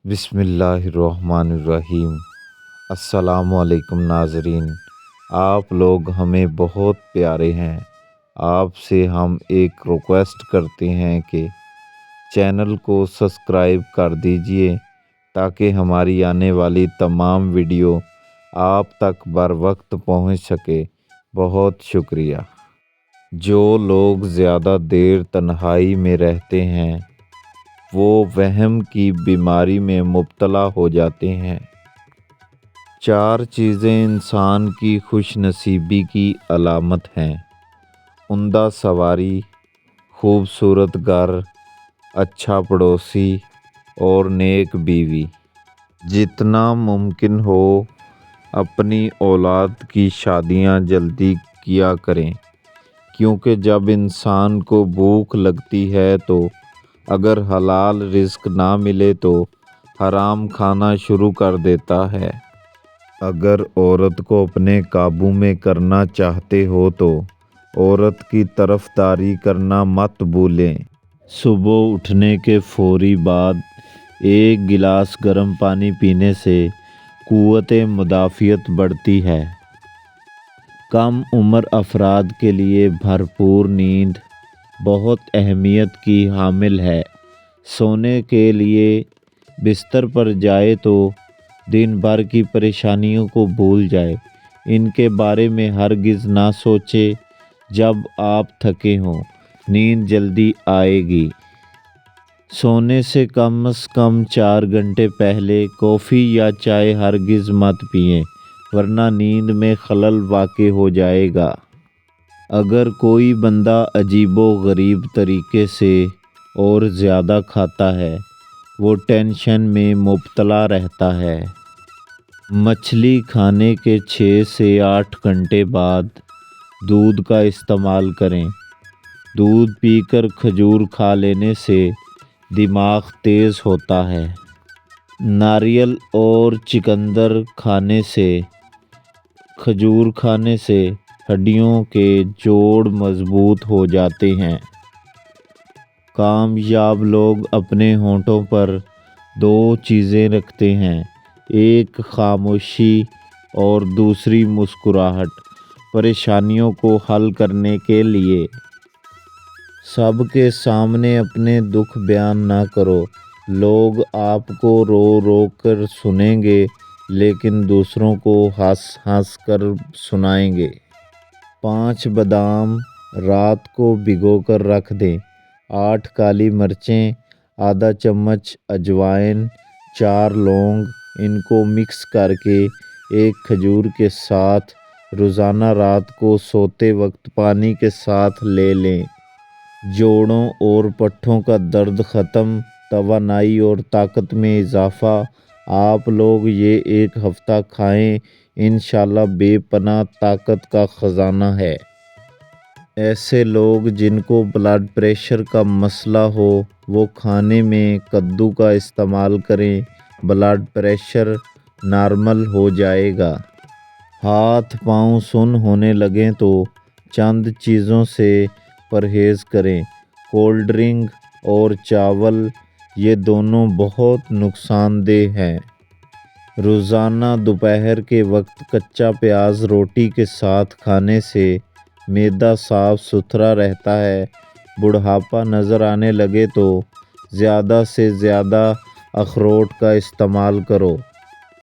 بسم اللہ الرحمن الرحیم۔ السلام علیکم ناظرین، آپ لوگ ہمیں بہت پیارے ہیں۔ آپ سے ہم ایک ریکویسٹ کرتے ہیں کہ چینل کو سبسکرائب کر دیجئے تاکہ ہماری آنے والی تمام ویڈیو آپ تک بر وقت پہنچ سکے۔ بہت شکریہ۔ جو لوگ زیادہ دیر تنہائی میں رہتے ہیں وہ وہم کی بیماری میں مبتلا ہو جاتے ہیں۔ 4 چیزیں انسان کی خوش نصیبی کی علامت ہیں: عمدہ سواری، خوبصورت گھر، اچھا پڑوسی اور نیک بیوی۔ جتنا ممکن ہو اپنی اولاد کی شادیاں جلدی کیا کریں، کیونکہ جب انسان کو بھوک لگتی ہے تو اگر حلال رزق نہ ملے تو حرام کھانا شروع کر دیتا ہے۔ اگر عورت کو اپنے قابو میں کرنا چاہتے ہو تو عورت کی طرفداری کرنا مت بھولیں۔ صبح اٹھنے کے فوری بعد 1 گلاس گرم پانی پینے سے قوت مدافعت بڑھتی ہے۔ کم عمر افراد کے لیے بھرپور نیند بہت اہمیت کی حامل ہے۔ سونے کے لیے بستر پر جائے تو دن بھر کی پریشانیوں کو بھول جائے۔ ان کے بارے میں ہرگز نہ سوچیں۔ جب آپ تھکے ہوں نیند جلدی آئے گی۔ سونے سے کم از کم 4 گھنٹے پہلے کافی یا چائے ہرگز مت پئیں، ورنہ نیند میں خلل واقع ہو جائے گا۔ اگر کوئی بندہ عجیب و غریب طریقے سے اور زیادہ کھاتا ہے وہ ٹینشن میں مبتلا رہتا ہے۔ مچھلی کھانے کے 6 سے 8 گھنٹے بعد دودھ کا استعمال کریں۔ دودھ پی کر کھجور کھا لینے سے دماغ تیز ہوتا ہے۔ ناریل اور چقندر کھانے سے، کھجور کھانے سے ہڈیوں کے جوڑ مضبوط ہو جاتے ہیں۔ کامیاب لوگ اپنے ہونٹوں پر 2 چیزیں رکھتے ہیں، ایک خاموشی اور دوسری مسکراہٹ، پریشانیوں کو حل کرنے کے لیے۔ سب کے سامنے اپنے دکھ بیان نہ کرو۔ لوگ آپ کو رو رو کر سنیں گے لیکن دوسروں کو ہنس ہنس کر سنائیں گے۔ 5 بادام رات کو بھگو کر رکھ دیں۔ 8 کالی مرچیں، آدھا چمچ اجوائن، 4 لونگ، ان کو مکس کر کے ایک کھجور کے ساتھ روزانہ رات کو سوتے وقت پانی کے ساتھ لے لیں۔ جوڑوں اور پٹھوں کا درد ختم، توانائی اور طاقت میں اضافہ۔ آپ لوگ یہ 1 ہفتہ کھائیں، انشاءاللہ بے پناہ طاقت کا خزانہ ہے۔ ایسے لوگ جن کو بلڈ پریشر کا مسئلہ ہو وہ کھانے میں کدو کا استعمال کریں، بلڈ پریشر نارمل ہو جائے گا۔ ہاتھ پاؤں سن ہونے لگیں تو چند چیزوں سے پرہیز کریں: کولڈ ڈرنک اور چاول، یہ دونوں بہت نقصان دہ ہیں۔ روزانہ دوپہر کے وقت کچا پیاز روٹی کے ساتھ کھانے سے معدہ صاف ستھرا رہتا ہے۔ بڑھاپا نظر آنے لگے تو زیادہ سے زیادہ اخروٹ کا استعمال کرو۔